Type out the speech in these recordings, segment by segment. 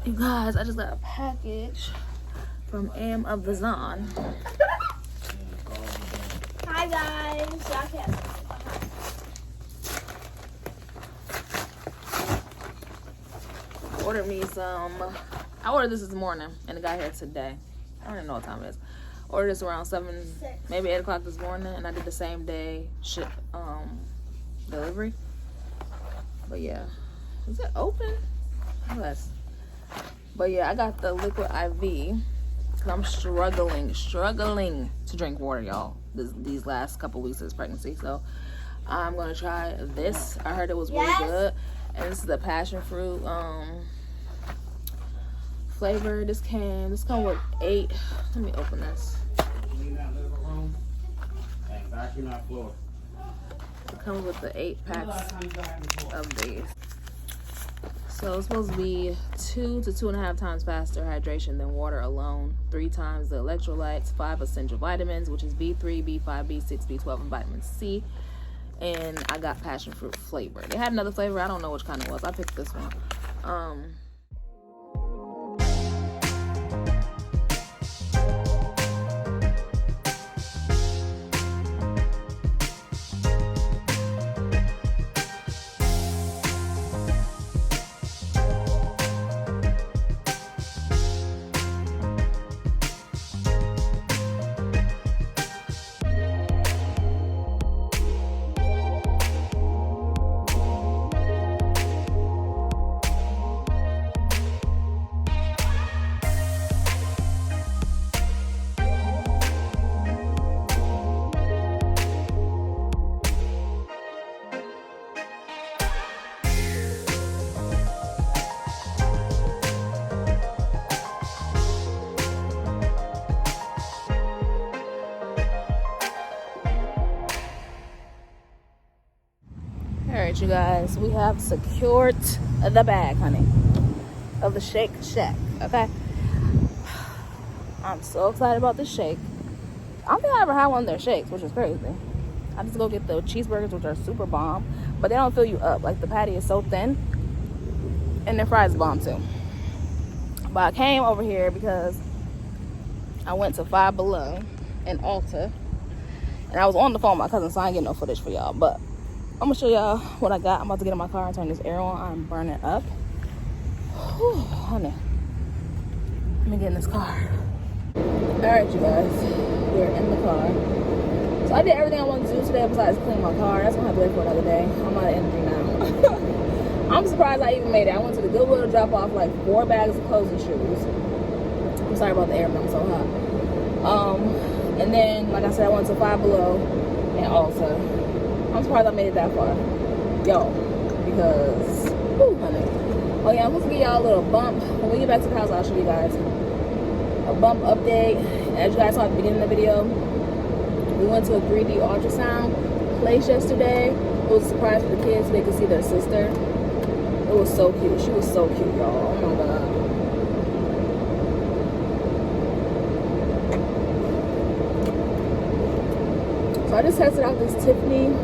You guys, I just got a package from Am of the Zon. Hi guys. Ordered me some. I ordered this morning and it got here today. I don't even know what time it is. Ordered this around 7, maybe 8 o'clock this morning, and I did the same day delivery. But yeah, is it open? Yes. But yeah, I got the liquid IV because I'm struggling to drink water, y'all. These last couple weeks of this pregnancy, so I'm gonna try this. I heard it was really good, and this is the passion fruit flavor. This comes with 8. Let me open this. It comes with the 8 packs of these. So it's supposed to be 2 to 2.5 times faster hydration than water alone, 3 times the electrolytes, 5 essential vitamins, which is B3, B5, B6, B12, and vitamin C. And I got passion fruit flavor. They had another flavor. I don't know which kind it was. I picked this one. Alright, you guys, we have secured the bag, honey, of the Shake Shack, okay? I'm so excited about this shake. I don't think I ever had one of their shakes, which is crazy. I just go get the cheeseburgers, which are super bomb, but they don't fill you up. Like, the patty is so thin, and their fries bomb too. But I came over here because I went to Five Below in Ulta, and I was on the phone with my cousin, so I ain't getting no footage for y'all, but I'm gonna show y'all what I got. I'm about to get in my car and turn this air on. I'm burning up. Whew, honey. Let me get in this car. Alright, you guys. We're in the car. So I did everything I wanted to do today besides clean my car. That's gonna have to wait for another day. I'm out of energy now. I'm surprised I even made it. I went to the Goodwill to drop off like 4 bags of clothes and shoes. I'm sorry about the air, but I'm so hot. And then, like I said, I went to Five Below and Ulta. I'm surprised I made it that far. Yo, because, whew, honey. Oh yeah, I'm supposed to give y'all a little bump. When we get back to the house, I'll show you guys a bump update. As you guys saw at the beginning of the video, we went to a 3D ultrasound place yesterday. It was a surprise for the kids so they could see their sister. It was so cute. She was so cute, y'all. Oh my God. So I just tested out this Tiffany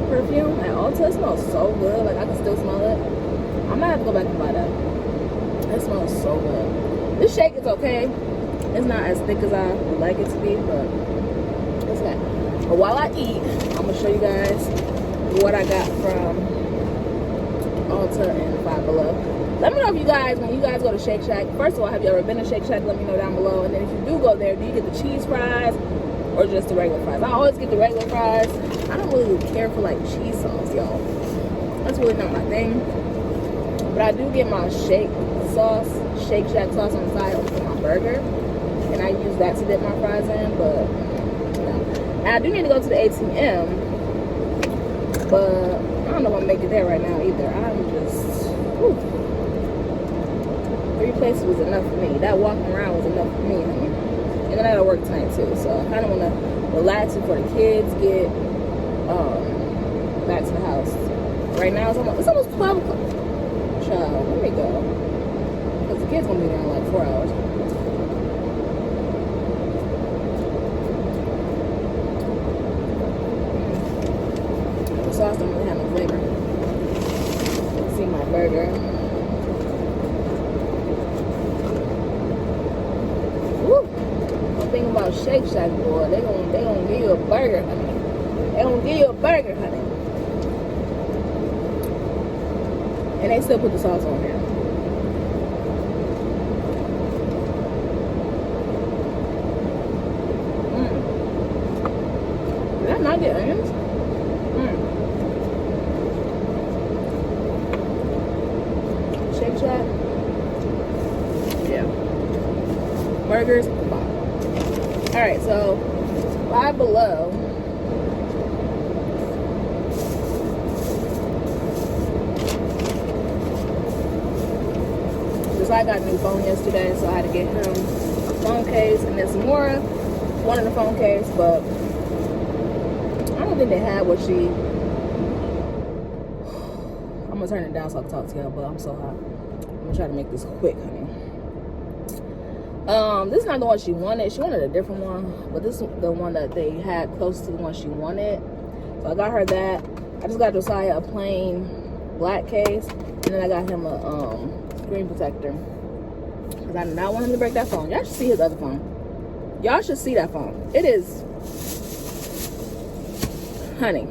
perfume at Ulta. It smells so good. Like, I can still smell it. I might have to go back and buy that. It smells so good. This shake is okay. It's not as thick as I would like it to be, but it's okay. But while I eat, I'm gonna show you guys what I got from Ulta and Five Below. Let me know if you guys, when you guys go to Shake Shack, first of all, have you ever been to Shake Shack? Let me know down below. And then if you do go there, do you get the cheese fries or just the regular fries? I always get the regular fries. I don't really care for like cheese sauce, y'all. That's really not my thing. But I do get my Shake Shack sauce on the side for my burger. And I use that to dip my fries in, but you know. And I do need to go to the ATM. But I don't know if I'm gonna make it there right now either. I'm just, whew. 3 places was enough for me. That walking around was enough for me, honey. And then I gotta work tonight too, so I kind of want to relax before the kids get back to the house. Right now it's almost 12 o'clock. Child, let me go, because the kids gonna be there in like 4 hours. The sauce don't really have no flavor. Let's see my burger. around Shake Shack, boy, they gonna give you a burger, honey. They gonna give you a burger, honey. And they still put the sauce on there. Did I not get onions? Shake Shack. Yeah. Burgers. Alright, so Five Below. I got a new phone yesterday, so I had to get him a phone case, and then some more one in the phone case, but I don't think they had what she. I'm gonna turn it down so I can talk to y'all, but I'm so hot. I'm gonna try to make this quick, honey. This is not the one she wanted. She wanted a different one, but this is the one that they had close to the one she wanted. So I got her that. I just got Josiah a plain black case, and then I got him a screen protector, because I do not want him to break that phone. Y'all should see his other phone. Y'all should see that phone. It is, honey.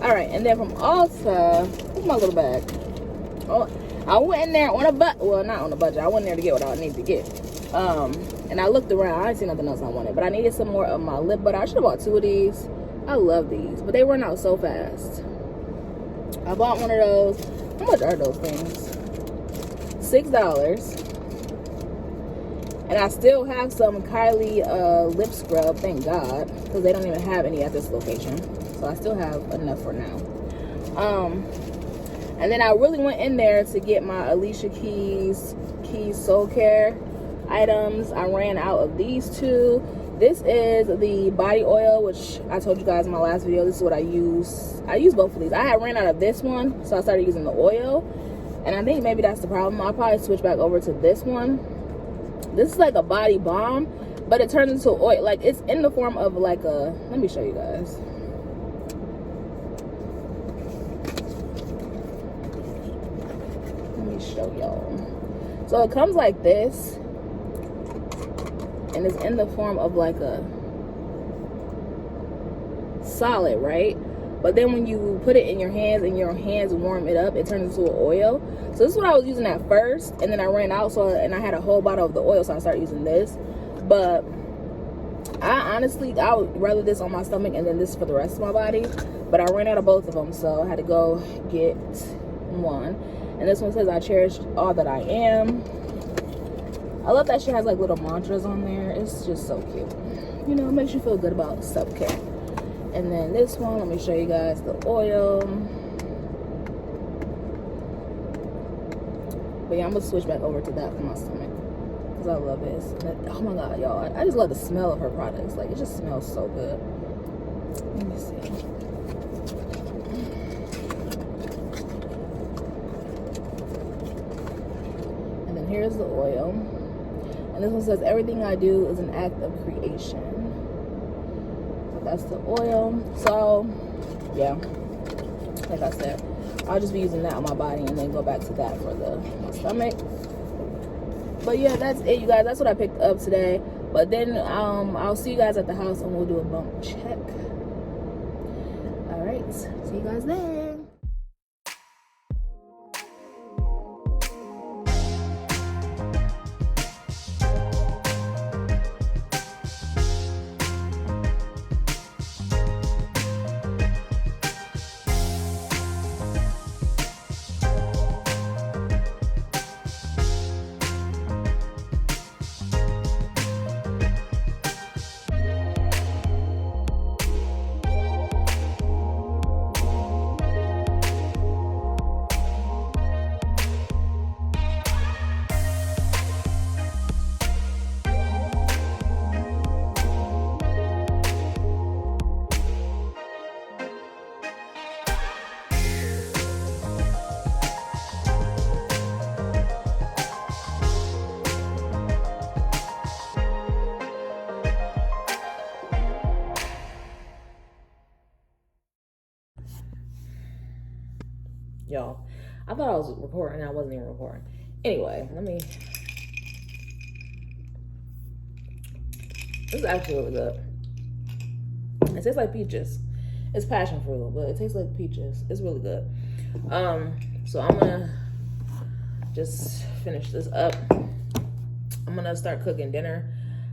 All right, and then from Ulta, where's my little bag? Oh, I went in there on a well, not on a budget. I went in there to get what I needed to get. And I looked around. I didn't see nothing else I wanted, but I needed some more of my lip butter. I should have bought 2 of these. I love these, but they run out so fast. I bought one of those. How much are those things? $6. And I still have some Kylie lip scrub, thank God, because they don't even have any at this location. So I still have enough for now. And then I really went in there to get my Alicia Keys Soul Care items. I ran out of these 2. This is the body oil, which I told you guys in my last video. This is what I use. I use both of these. I had ran out of this one, so I started using the oil. And I think maybe that's the problem. I'll probably switch back over to this one. This is like a body balm, but it turns into oil. Like, it's in the form of like a, let me show you guys. Let me show y'all. So it comes like this. And it's in the form of like a solid, right? But then when you put it in your hands and your hands warm it up, it turns into an oil. So this is what I was using at first, and then I ran out, and I had a whole bottle of the oil, so I started using this. But I honestly would rather this on my stomach and then this for the rest of my body. But I ran out of both of them, so I had to go get one. And this one says, I cherish all that I am. I love that she has like little mantras on there. It's just so cute. You know, it makes you feel good about self-care. And then this one, let me show you guys the oil. But yeah, I'm gonna switch back over to that for my stomach, because I love it. Oh my God, y'all, I just love the smell of her products. Like, it just smells so good. Let me see. And then here's the oil. And this one says, everything I do is an act of creation. So that's the oil. So, yeah. Like I said, I'll just be using that on my body and then go back to that for my stomach. But yeah, that's it, you guys. That's what I picked up today. But then I'll see you guys at the house and we'll do a bump check. All right. See you guys there. Y'all, I thought I was recording and I wasn't even recording. Anyway, let me This is actually really good. It tastes like peaches. It's passion fruit, but it tastes like peaches. It's really good. So I'm gonna just finish this up. I'm gonna start cooking dinner.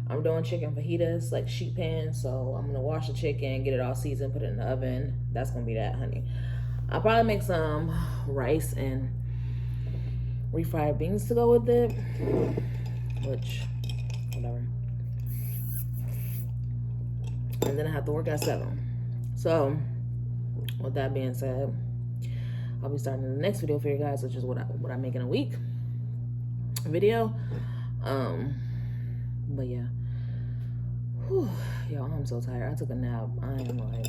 I'm doing chicken fajitas, like sheet pan. So I'm gonna wash the chicken, get it all seasoned, put it in the oven. That's gonna be that, honey. I'll probably make some rice and refried beans to go with it, which, whatever. And then I have to work at 7. So with that being said, I'll be starting the next video for you guys, which is what I make in a week video. But yeah. Whew. Yo, I'm so tired. I took a nap. I am like,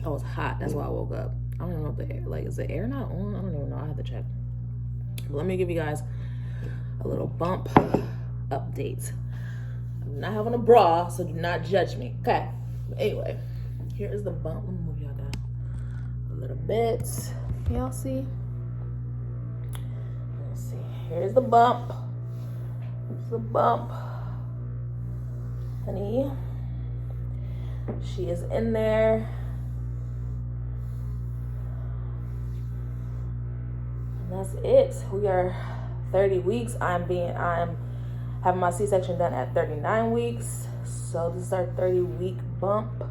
I was hot. That's why I woke up. I don't even know if the air, like, is the air not on? I don't even know. I have to check. But let me give you guys a little bump update. I'm not having a bra, so do not judge me. Okay. But anyway, here is the bump. Let me move y'all down a little bit. Y'all see? Let's see. Here's the bump. Here's the bump. Honey. She is in there. And that's it. We are 30 weeks. I'm having my C-section done at 39 weeks. So this is our 30-week bump.